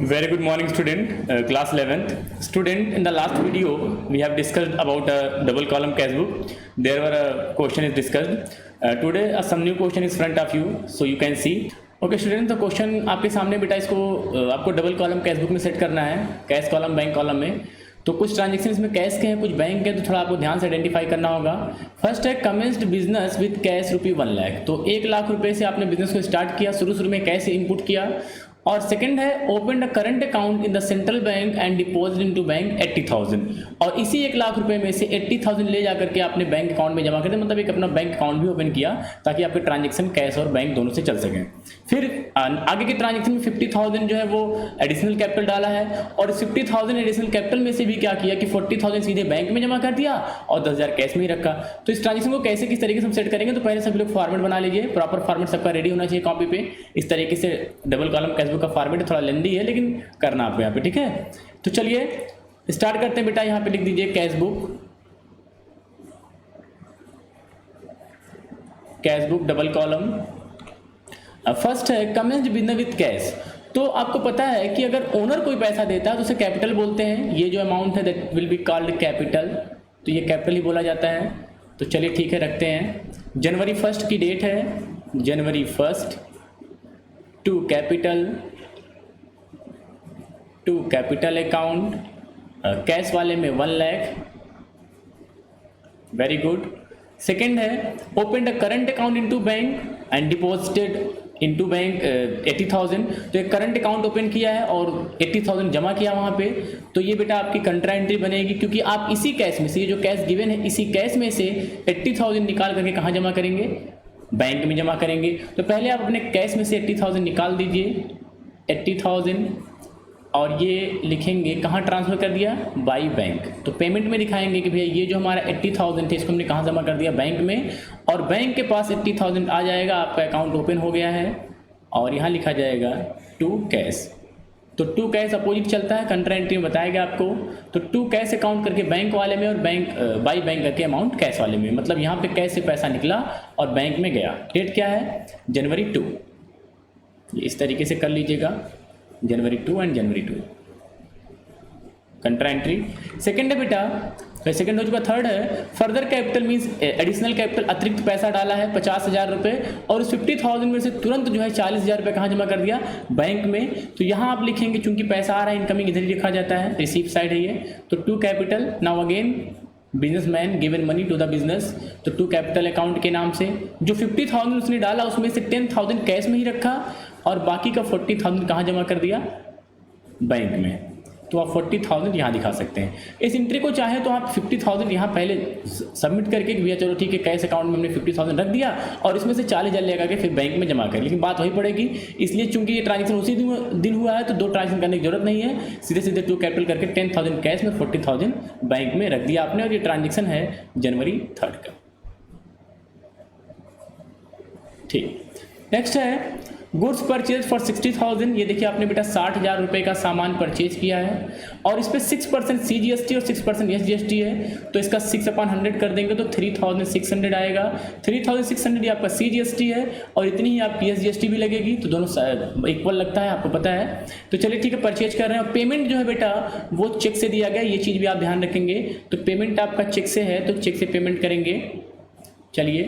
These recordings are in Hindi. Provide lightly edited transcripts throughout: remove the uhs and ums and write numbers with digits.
Very good morning, student. Class 11th. Student, in the last video, we have discussed about a double column cash book. There were a question is discussed. Today, some new question is front of you, so you can see. Okay student, तो क्वेश्चन आपके सामने बेटा इसको आपको डबल कॉलम कैश बुक में सेट करना है, कैश कॉलम बैंक कॉलम में। तो कुछ ट्रांजेक्शन इसमें कैश के हैं, कुछ बैंक के हैं, तो थोड़ा आपको ध्यान से आइडेंटिफाई करना होगा। फर्स्ट है commenced business with cash ₹1 lakh. तो 1 लाख रुपए से आपने बिजनेस को स्टार्ट किया, शुरू में कैश इनपुट किया। और सेकंड है open the current account in the central bank and deposit into bank 80,000। और इसी 1 लाख रुपए में से 80,000 ले जाकर के आपने बैंक अकाउंट में जमा कर दिया, मतलब एक अपना बैंक अकाउंट भी ओपन किया ताकि आपके ट्रांजेक्शन कैश और बैंक दोनों से चल सकें। फिर आगे के ट्रांजेक्शन में 50,000 जो है वो एडिशनल कैपिटल डाला है, और 50,000 एडिशनल कैपिटल में से भी क्या किया कि 40,000 सीधे बैंक में जमा कर दिया और 10,000 कैश में ही रखा। तो इस ट्रांजेक्शन को कैसे किस तरीके से हम सेट करेंगे, तो पहले सभी लोग फॉर्मेट बना लीजिए। प्रॉपर फॉर्मेट सबका रेडी होना चाहिए कॉपी पे। इस तरीके से डबल कॉलम कैश बुक का फॉर्मेट थोड़ा लेंदी है, लेकिन करना आपको यहाँ पे, ठीक है। तो चलिए स्टार्ट करते हैं बेटा। यहाँ पे लिख दीजिए cash book double column. First है कमेंस्ड बिजनेस विद कैश। तो आपको पता है कि अगर ओनर कोई पैसा देता है तो उसे कैपिटल बोलते हैं। ये जो अमाउंट है that will be called capital, तो ये कैपिटल ही बोला जाता है। तो चलिए ठीक है, रखते हैं। जनवरी 1 की डेट है, जनवरी 1 टू कैपिटल अकाउंट, कैश वाले में 1 लाख। Very good. सेकेंड है open the current account into bank and deposited into bank 80,000। तो एक करंट अकाउंट ओपन किया है और 80,000 जमा किया वहाँ पे। तो ये बेटा आपकी कंट्रा एंट्री बनेगी, क्योंकि आप इसी कैश में से, ये जो कैश गिवन है, इसी कैश में से 80,000 निकाल करके कहाँ जमा करेंगे, बैंक में जमा करेंगे। तो पहले आप अपने कैश में से 80,000 निकाल दीजिए, 80,000, और ये लिखेंगे कहाँ ट्रांसफ़र कर दिया, बाई बैंक। तो पेमेंट में दिखाएंगे कि भैया ये जो हमारा 80,000 थे इसको हमने कहाँ जमा कर दिया, बैंक में। और बैंक के पास 80,000 आ जाएगा, आपका अकाउंट ओपन हो गया है। और यहाँ लिखा जाएगा टू कैश। तो टू कैश अपोजिट चलता है, कंट्रा एंट्री में बताएगा आपको। तो टू कैश अकाउंट करके बैंक वाले में, और बैंक बाई बैंक करके अमाउंट कैश वाले में। मतलब यहाँ पे कैश से पैसा निकला और बैंक में गया। डेट क्या है, जनवरी 2। ये इस तरीके से कर लीजिएगा, जनवरी 2 एंड जनवरी 2 कंट्रा एंट्री। सेकेंड है बेटा, सेकेंड हो चुका। थर्ड है further capital means additional capital, अतिरिक्त पैसा डाला है 50,000 रुपये, और उस 50,000 में से तुरंत जो है 40,000 रुपये कहाँ जमा कर दिया, बैंक में। तो यहाँ आप लिखेंगे, चूंकि पैसा आ रहा है इनकमिंग, इधर ही लिखा जाता है, रिसीव साइड है ये। तो to capital, now again businessman given money to the business. तो टू कैपिटल अकाउंट के नाम से जो 50,000 उसने डाला उसमें से 10,000 कैश में ही रखा, और बाकी का 40,000 कहाँ जमा कर दिया, बैंक में। तो आप 40,000 यहाँ दिखा सकते हैं। इस एंट्री को चाहे तो आप 50,000 यहाँ पहले सबमिट करके भैया चलो ठीक है, कैश अकाउंट में हमने 50,000 रख दिया और इसमें से 40,000 लेकर के फिर बैंक में जमा कर। लेकिन बात वही पड़ेगी, इसलिए चूंकि ये ट्रांजेक्शन उसी दिन हुआ है तो 2 ट्रांजेक्शन करने की जरूरत नहीं है। सीधे सीधे टू कैपिटल करके 10,000 कैश में, 40,000 बैंक में रख दिया आपने। और ये ट्रांजेक्शन है जनवरी 3 का। ठीक, नेक्स्ट है गुड्स परचेज फॉर 60,000। ये देखिए आपने बेटा 60,000 रुपये का सामान परचेज किया है, और इस पर 6% CGST और 6% SGST है। तो इसका 6/100 कर देंगे तो 3,600 आएगा। 3,600 ये आपका CGST है, और इतनी ही आपकी SGST भी लगेगी। तो दोनों इक्वल लगता है, आपको पता है। तो चलिए ठीक है, परचेज कर रहे हैं। और पेमेंट जो है बेटा वो चेक से दिया गया, ये चीज़ भी आप ध्यान रखेंगे। तो पेमेंट आपका चेक से है, तो चेक से पेमेंट करेंगे। चलिए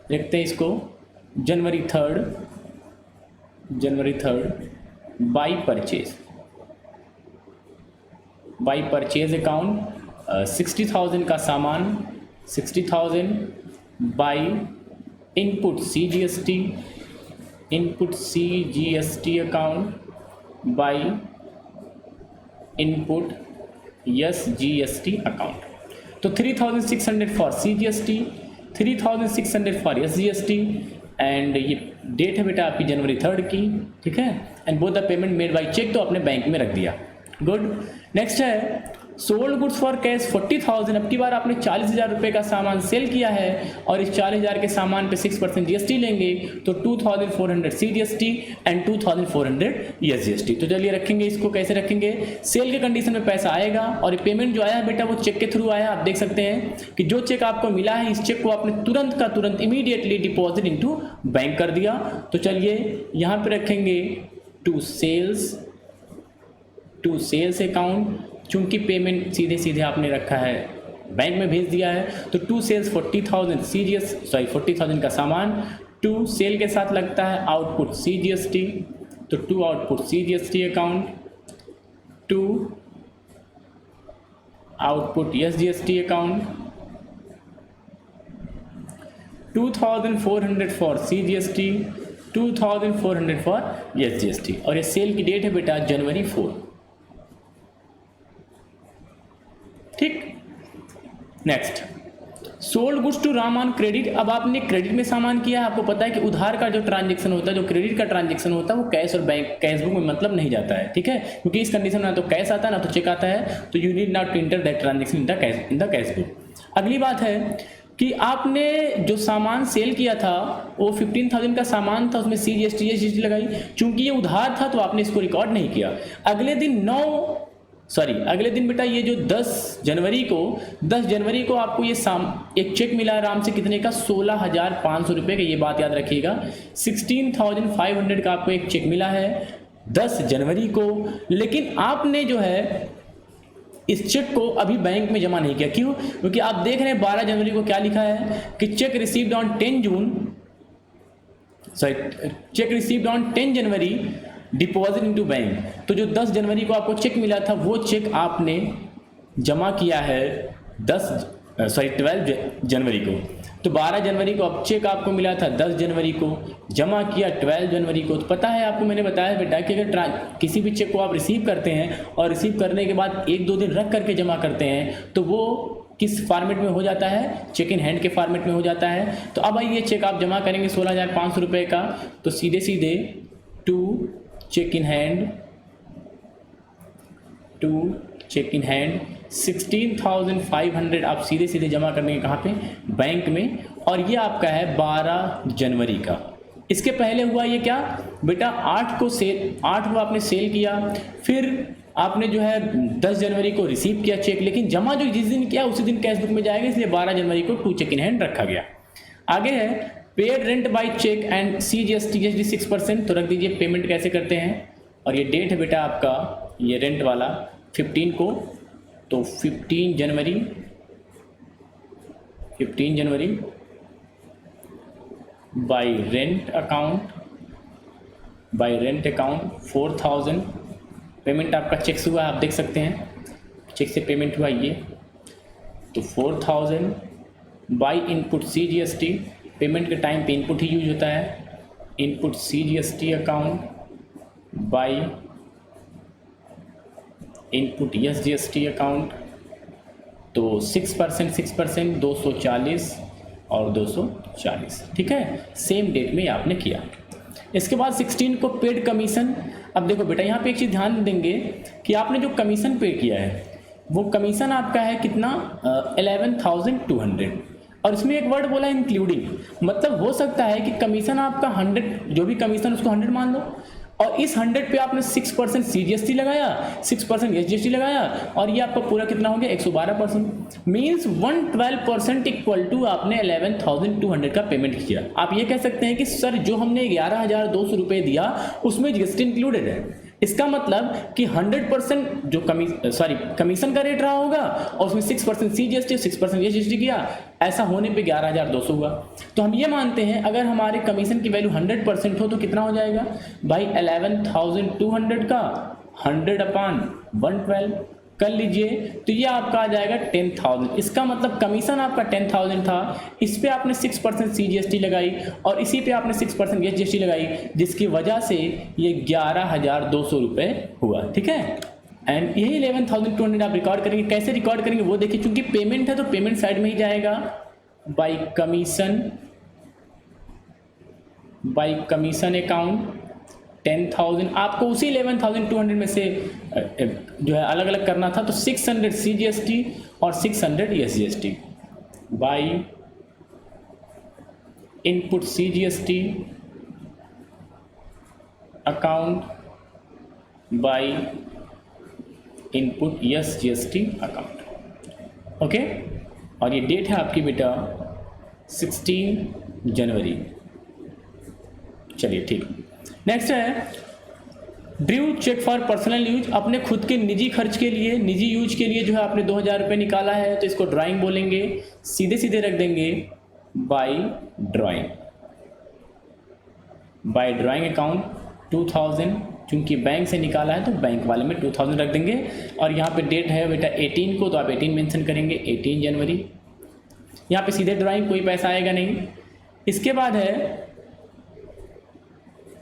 देखते हैं इसको। जनवरी 3 बाई परचेज अकाउंट 60,000 का सामान, 60,000 by input CGST account by input SGST account. तो 3,600 for CGST, 3,600 for SGST, and ये डेट है बेटा आपकी जनवरी 3 की, ठीक है। And both the payment made by cheque, तो आपने बैंक में रख दिया। गुड। नेक्स्ट है सोल्ड गुड्स फॉर कैश 40,000। अब की बार आपने 40,000 रुपये का सामान सेल किया है, और इस 40,000 के सामान पे 6% GST लेंगे, तो 2,400 CGST एंड 2,400 SGST। तो चलिए रखेंगे इसको, कैसे रखेंगे, सेल के कंडीशन में पैसा आएगा, और ये पेमेंट जो आया है बेटा वो चेक के थ्रू आया। आप देख सकते हैं कि जो चेक आपको मिला है, इस चेक को आपने तुरंत का तुरंत इमीडिएटली डिपॉजिट इनटू बैंक कर दिया। तो चलिए यहाँ पे रखेंगे to sales to sales account, चूंकि पेमेंट सीधे सीधे आपने रखा है बैंक में भेज दिया है, तो टू सेल्स 40,000 40,000 का सामान, टू सेल के साथ लगता है आउटपुट CGST, तो to output CGST account, to output SGST account, 2,400 for CGST, 2,400 for SGST। और ये सेल की डेट है बेटा जनवरी 4। ठीक, next, sold goods to Ram on credit. अब आपने क्रेडिट में सामान किया है, आपको पता है कि उधार का जो ट्रांजेक्शन होता है, जो क्रेडिट का ट्रांजेक्शन होता है, वो कैश और बैंक कैश बुक में मतलब नहीं जाता है। ठीक है, क्योंकि इस कंडीशन में ना तो कैश आता है ना तो चेक आता है, तो you need not to enter that transaction in the cash book. अगली बात है कि आपने जो सामान सेल किया था वो 15,000 का सामान था, उसमें CGST SGST लगाई, चूंकि ये उधार था तो आपने इसको रिकॉर्ड नहीं किया। अगले दिन बेटा ये जो 10 जनवरी को आपको ये एक चेक मिला राम से, कितने का, 16,500 रुपये का, ये बात याद रखिएगा। 16,500 का आपको एक चेक मिला है 10 जनवरी को, लेकिन आपने जो है इस चेक को अभी बैंक में जमा नहीं किया। क्यों? क्योंकि आप देख रहे हैं 12 जनवरी को क्या लिखा है कि check received on 10 January deposit into bank. तो जो 10 जनवरी को आपको चेक मिला था वो चेक आपने जमा किया है 12 जनवरी को। तो 12 जनवरी को अब चेक आपको मिला था, 10 जनवरी को जमा किया 12 जनवरी को। तो पता है आपको, मैंने बताया बेटा कि अगर किसी भी चेक को आप रिसीव करते हैं और रिसीव करने के बाद 1-2 दिन रख करके जमा करते हैं तो वो किस फॉर्मेट में हो जाता है, चेक इन हैंड के फॉर्मेट में हो जाता है। तो अब ये चेक आप जमा करेंगे 16,500 रुपये का, तो सीधे सीधे टू चेक इन हैंड 16,500 आप सीधे सीधे जमा करेंगे कहाँ पे, बैंक में। और ये आपका है 12 जनवरी का। इसके पहले हुआ ये क्या बेटा, 8 को आपने सेल किया, फिर आपने जो है 10 जनवरी को रिसीव किया चेक, लेकिन जमा जो जिस दिन किया उसी दिन कैश बुक में जाएगा, इसलिए 12 जनवरी को टू चेक इन हैंड रखा गया। आगे है paid rent by cheque and CGST 6%, तो रख दीजिए पेमेंट कैसे करते हैं। और ये डेट है बेटा आपका ये रेंट वाला 15 को, तो 15 जनवरी बाय रेंट अकाउंट 4,000 पेमेंट आपका चेक से हुआ, आप देख सकते हैं चेक से पेमेंट हुआ ये, तो 4,000 बाय इनपुट CGST, पेमेंट के टाइम पे इनपुट ही यूज होता है, input CGST account by input SGST account, तो 6% 240 और 240। ठीक है, सेम डेट में आपने किया। इसके बाद 16 को पेड कमीशन। अब देखो बेटा यहाँ पे एक चीज़ ध्यान देंगे कि आपने जो कमीशन पे किया है वो कमीशन आपका है कितना, 11,200, और इसमें एक वर्ड बोला इंक्लूडिंग, मतलब हो सकता है कि कमीशन आपका 100, जो भी कमीशन उसको 100 मान लो, और इस 100 पे आपने 6% CGST लगाया, 6% SGST लगाया, और ये आपका पूरा कितना हो गया 112%, मीन्स 112% इक्वल टू आपने 11,200 का पेमेंट किया। आप ये कह सकते हैं कि सर जो हमने 11,200 रुपये दिया उसमें GST इंक्लूडेड है। इसका मतलब कि 100% जो कमीशन का रेट रहा होगा और उसमें 6% CGST 6% SGST किया, ऐसा होने पे 11,200 हुआ। तो हम ये मानते हैं अगर हमारे कमीशन की वैल्यू 100% हो तो कितना हो जाएगा भाई, 11,200 का 100/112 कर लीजिए, तो ये आपका आ जाएगा 10,000। इसका मतलब कमीशन आपका 10,000 था, इस पे आपने 6% CGST लगाई और इसी पे आपने 6% SGST लगाई, जिसकी वजह से ये 11,200 रुपये हुआ। ठीक है, एंड यही 11,200 आप रिकॉर्ड करेंगे। कैसे रिकॉर्ड करेंगे वो देखिए, चूंकि पेमेंट है तो पेमेंट साइड में ही जाएगा, बाय कमीशन अकाउंट 10,000, आपको उसी 11,200 में से जो है अलग अलग करना था, तो 600 CGST और 600 SGST by input CGST account by input SGST account. Okay, और ये डेट है आपकी बेटा 16 जनवरी। चलिए ठीक, नेक्स्ट है drew cheque for personal use, अपने खुद के निजी खर्च के लिए, निजी यूज के लिए जो है आपने 2000 रुपये निकाला है, तो इसको ड्राइंग बोलेंगे, सीधे सीधे रख देंगे by drawing, by drawing account 2000, चूंकि बैंक से निकाला है तो बैंक वाले में 2000 रख देंगे। और यहाँ पे डेट है बेटा 18 को, तो आप 18 मेंशन करेंगे, 18 जनवरी। यहाँ पे सीधे ड्राइंग, कोई पैसा आएगा नहीं। इसके बाद है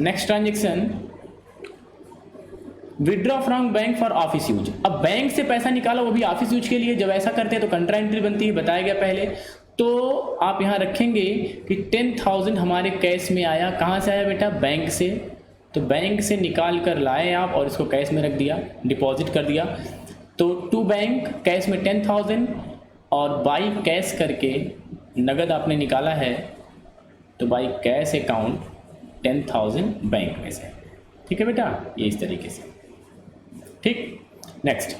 next transaction, withdraw from bank for office use. अब बैंक से पैसा निकाला, वो भी ऑफिस यूज के लिए। जब ऐसा करते हैं तो कंट्रा एंट्री बनती है, बताया गया पहले। तो आप यहाँ रखेंगे कि 10,000 हमारे कैश में आया। कहाँ से आया बेटा? बैंक से। तो बैंक से निकाल कर लाए आप और इसको कैश में रख दिया, डिपॉजिट कर दिया। तो टू बैंक कैश में 10,000 और बाई कैश करके नगद आपने निकाला है, तो बाई कैश अकाउंट 10,000 बैंक में से। ठीक है बेटा, ये इस तरीके से। ठीक, नेक्स्ट।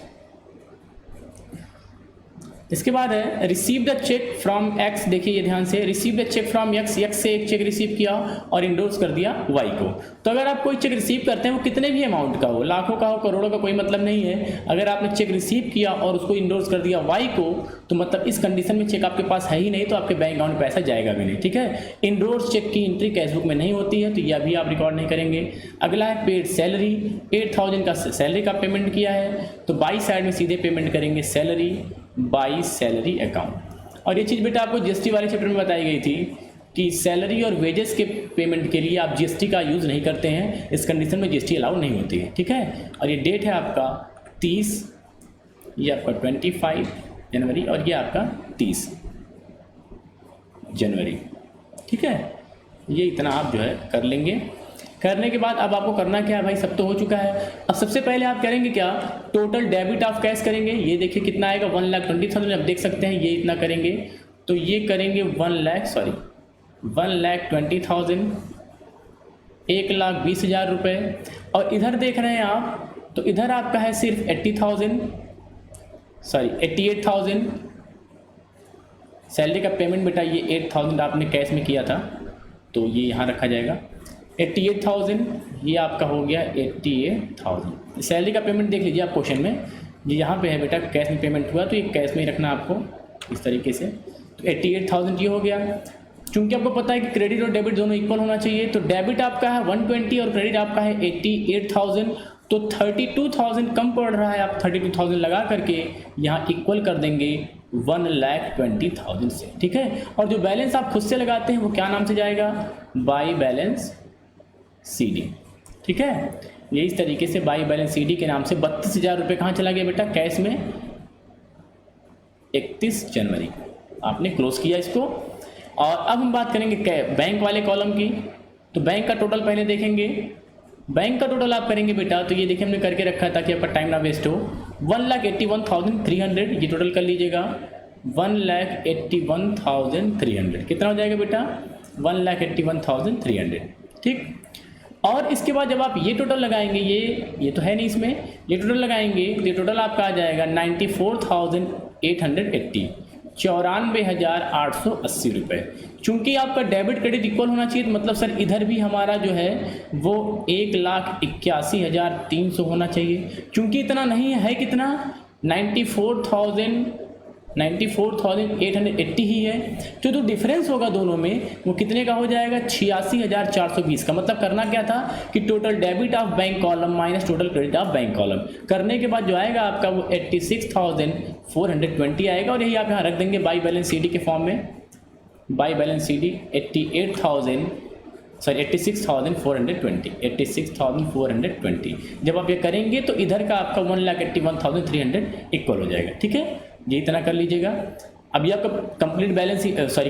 इसके बाद है receive the cheque from X. देखिए ये ध्यान से, receive the cheque from X, X से एक चेक रिसीव किया और इंडोर्स कर दिया वाई को। तो अगर आप कोई चेक रिसीव करते हैं, वो कितने भी अमाउंट का हो, लाखों का हो, करोड़ों का, कोई मतलब नहीं है। अगर आपने चेक रिसीव किया और उसको इंडोर्स कर दिया वाई को, तो मतलब इस कंडीशन में चेक आपके पास है ही नहीं, तो आपके बैंक अकाउंट में पैसा जाएगा भी नहीं। ठीक है, इंडोर्स चेक की एंट्री कैशबुक में नहीं होती है, तो यह भी आप रिकॉर्ड नहीं करेंगे। अगला है पेड सैलरी, 8,000 का सैलरी का पेमेंट किया है, तो बाई साइड में सीधे पेमेंट करेंगे सैलरी बाई सैलरी अकाउंट। और ये चीज़ बेटा आपको जीएसटी वाले चैप्टर में बताई गई थी कि सैलरी और वेजेस के पेमेंट के लिए आप जीएसटी का यूज़ नहीं करते हैं, इस कंडीशन में जीएसटी अलाउ नहीं होती है। ठीक है, और ये डेट है आपका 30, ये आपका 25 जनवरी और ये आपका 30 जनवरी। ठीक है, ये इतना आप जो है कर लेंगे। करने के बाद अब आपको करना क्या है भाई, सब तो हो चुका है। अब सबसे पहले आप करेंगे क्या, टोटल डेबिट ऑफ कैश करेंगे। ये देखिए कितना आएगा, 1,20,000। आप देख सकते हैं ये इतना करेंगे, तो ये करेंगे 1,20,000, 1,20,000 रुपये। और इधर देख रहे हैं आप, तो इधर आपका है सिर्फ 88,000 सैलरी का पेमेंट बेटा। ये 8,000 आपने कैश में किया था, तो ये यहाँ रखा जाएगा। 88,000 ये आपका हो गया 88,000। सैलरी का पेमेंट देख लीजिए आप क्वेश्चन में, ये यहाँ पे है बेटा कैश में पेमेंट हुआ, तो ये कैश में ही रखना आपको इस तरीके से। तो 88,000 ये हो गया। चूंकि आपको पता है कि क्रेडिट और डेबिट दोनों इक्वल होना चाहिए, तो डेबिट आपका है 120 और क्रेडिट आपका है 88,000, तो 32,000 कम पड़ रहा है। आप 32,000 लगा करके यहाँ इक्वल कर देंगे 1,20,000 से। ठीक है, और जो बैलेंस आप खुद से लगाते हैं वो क्या नाम से जाएगा, बाई बैलेंस CD। ठीक है, ये इस तरीके से बाई बैलेंस CD के नाम से 32,000 रुपये कहाँ चला गया बेटा, कैश में 31 जनवरी आपने क्लोज किया इसको। और अब हम बात करेंगे बैंक वाले कॉलम की। तो बैंक का टोटल पहले देखेंगे। बैंक का टोटल आप करेंगे बेटा, तो ये देखिए हमने करके रखा है ताकि आपका टाइम ना वेस्ट हो। 1,81,300 ये टोटल कर लीजिएगा। 1,81,300 कितना हो जाएगा बेटा, 1,81,300। ठीक, और इसके बाद जब आप ये टोटल लगाएंगे, ये तो है नहीं इसमें, ये टोटल लगाएंगे तो ये टोटल आपका आ जाएगा 94,880, 94,880 रुपये। चूँकि आपका डेबिट क्रेडिट इक्वल होना चाहिए, तो मतलब सर इधर भी हमारा जो है वो 1,81,300 होना चाहिए। चूँकि इतना नहीं है, कितना 94,880 ही है। जो डिफरेंस होगा दोनों में वो कितने का हो जाएगा, 86,420 का। मतलब करना क्या था कि total debit of bank column minus total credit of bank column करने के बाद जो आएगा आपका वो 86,420 आएगा। और यही आप यहाँ रख देंगे बाई बैलेंस CD के फॉर्म में। By balance CD 86,420। जब आप ये करेंगे तो इधर का आपका 1,81,300 इक्वल हो जाएगा। ठीक है, ये इतना कर लीजिएगा। अभी आपका कंप्लीट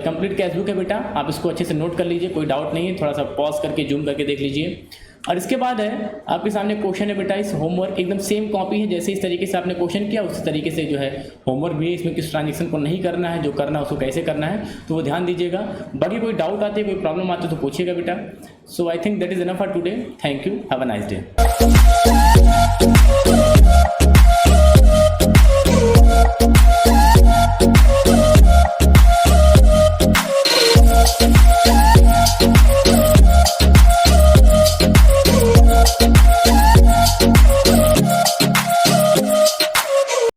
कंप्लीट कैशबुक है बेटा, आप इसको अच्छे से नोट कर लीजिए, कोई डाउट नहीं है। थोड़ा सा पॉज करके जूम करके देख लीजिए। और इसके बाद है आपके सामने क्वेश्चन है बेटा, इस होमवर्क एकदम सेम कॉपी है, जैसे इस तरीके से आपने क्वेश्चन किया उसी तरीके से जो है होमवर्क भी है। इसमें किस ट्रांजेक्शन को नहीं करना है, जो करना है उसको कैसे करना है, तो वो ध्यान दीजिएगा। बाकी कोई डाउट आते हैं, कोई प्रॉब्लम आती है तो पूछिएगा बेटा। So I think that is enough for today. Thank you, have a nice day.